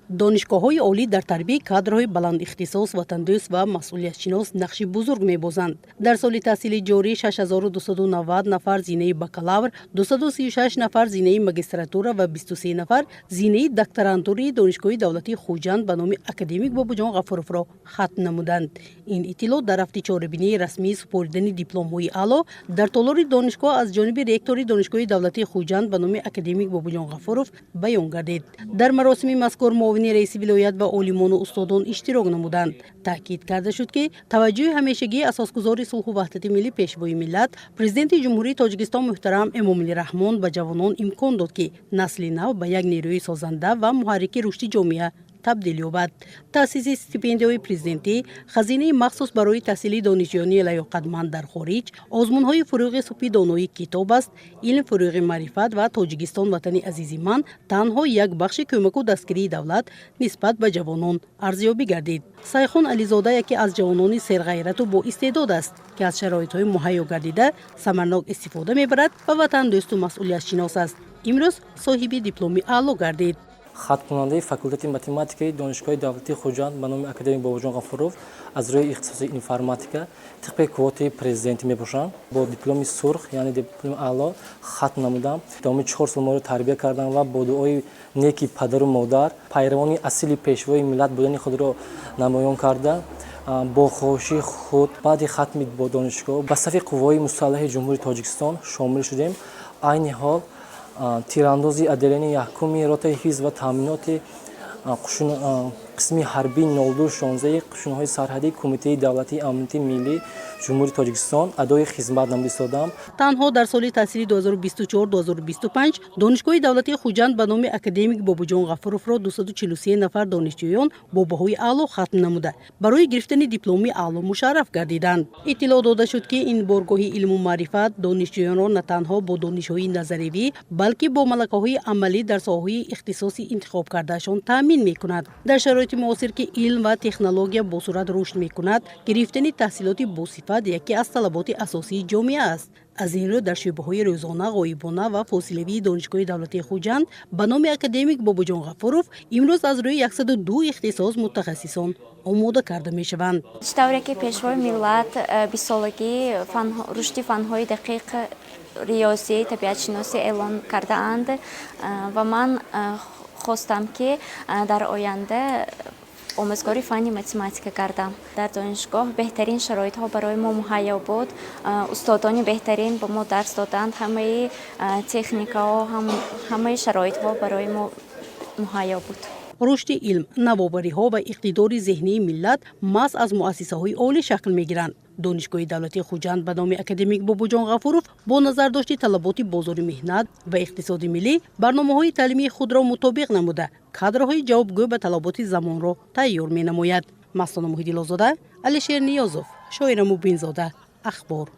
دانشگاه‌های عالی در تربیت کادرهای بلند اختصاص، وطندوست و مسئولیت‌شناس نقش بزرگ می‌بازند. در سال تحصیلی جاری 6290 نفر زینه بکالور، 236 نفر زینه ماجستراتورا و 23 نفر زینه دکترانتوری دانشگاه دولتی خوجند به نام اکادمیک باباجان غفورов را ختم نمودند. این اطلاع در هفته چهاربینی رسمی سپردن دیپلم‌های اعلی در تالار دانشگاه از جانب رکتور دانشگاه دولتی خوجند به نام اکادمیک باباجان غفورов بیان گردید. در مراسم مذکور معاون رئیس ولایت و عالمان و استادان اشتراک نمودند. تاکید کرده شد که توجه همیشگی اساسگزار صلح و وحدت ملی پیشوای ملت پرزیدنت جمهوری تاجیکستان محترم امامعلی رحمان به جوانان امکان داد که نسل نو به یک نیروی سازنده و محرک رشد جامعه تبدیل یابد. تأسیس استیپندیای پرزیدنتی، خزینه مخصوص برای تحصیل دانشجویان لیاقتمند در خارج، آزمون‌های فروغ سوپی دانایی کتاب است. علم فروغ معرفت و تاجیکستان وطن عزیز من تنها یک بخش کمک و دستگیری دولت نسبت به جوانان ارزیابی گردید. سایخان علیزاده یکی از جوانان سرغیرت و با استعداد است که از شرایط‌های مهیا گردیده ثمرناک استفاده می‌برد و وطن دوست و مسئولیت شناس است. امروز صاحب دیپلم اعلی گردید. ختم کننده فاکولته ماتماتیک دانشگاه دولتی خوجند به نام اکادمیک باباجان غفورов از روی اختصاص انفرماتیکا طبق کوته پرزیدنت میباشند. با دیپلم سرخ یعنی دیپلم اعلی ختم نمودم. تمام 4 سال ما رو تربیت کردم و با دعای نیکی پدر و مادر پیروان اصلی پیشوای ملت بودن خود را نمایان کرده. با خواهش خود بعد ختم با دانشگاه به صف قوای مسلح جمهوری تاجیکستان شامل شدیم. عین حال تیراندازی ادلینی یحکمی روتای حفظ و تامینات قسمی حربی 0216 قشون‌های سرحدی کمیته دولتی امنیت ملی جمهوری تاجیکستان ادای خدمت نمود ایستادم. تنها در سال تحصیلی 2024-2025 دانشگاه دولتی خوجند به نام اکادمیک باباجان غفورov را 243 نفر دانشجویان با بهای اعلی ختم نموده برای گرفتن دیپلم اعلی مشرف گردیدند. اطلاع داده شد که این بارگاه علم و معرفت دانشجویان را نه تنها با دانش‌های نظری بلکه با ملکه‌های عملی در ساحه اختصاصی انتخاب کردهشان تامین می‌کند. در شرایط معاصر که علم و تکنولوژی با سرعت رشد می‌کند، گرفتن تحصیلات باصفت یکی از طلبات اساسی جامعه است. از این رو در شعبه‌های روزانه، غایبانه و فاصله‌ای دانشگاه دولتی خوجند به نام اکادمیک باباجان غفورov امروز از روی 102 اختصاص متخصصان آماده کرده می‌شوند. طوری که پیشوای ملت بیسالگی رشد فن‌های دقیق ریاضی، طبیعت شناسی اعلان کرده اند و من خواستم که در آینده آموزگاری فنی متماتیک کردم. در دانشگاه بهترین شرایط ها برای ما مهیا بود. استادان بهترین به ما درس دادند. همه تکنیک ها همه شرایط ها برای ما مهیا بود. رشد علم، نوآوری ها و اقتدار ذهنی ملت محض از مؤسسه های عالی شکل می گیرند. دانشگاه دولتی خوجند به نام اکادمیک باباجان غفورov با نظر داشت طلبات بازار مهنت و اقتصاد ملی برنامه‌های تعلیمی خود را مطابق نموده کادرهای جوابگو به طلبات زمان را تیار می نماید. مستانه محیدی لازاده، علیشیر نیازوف، شاعر مبین زاده، اخبار.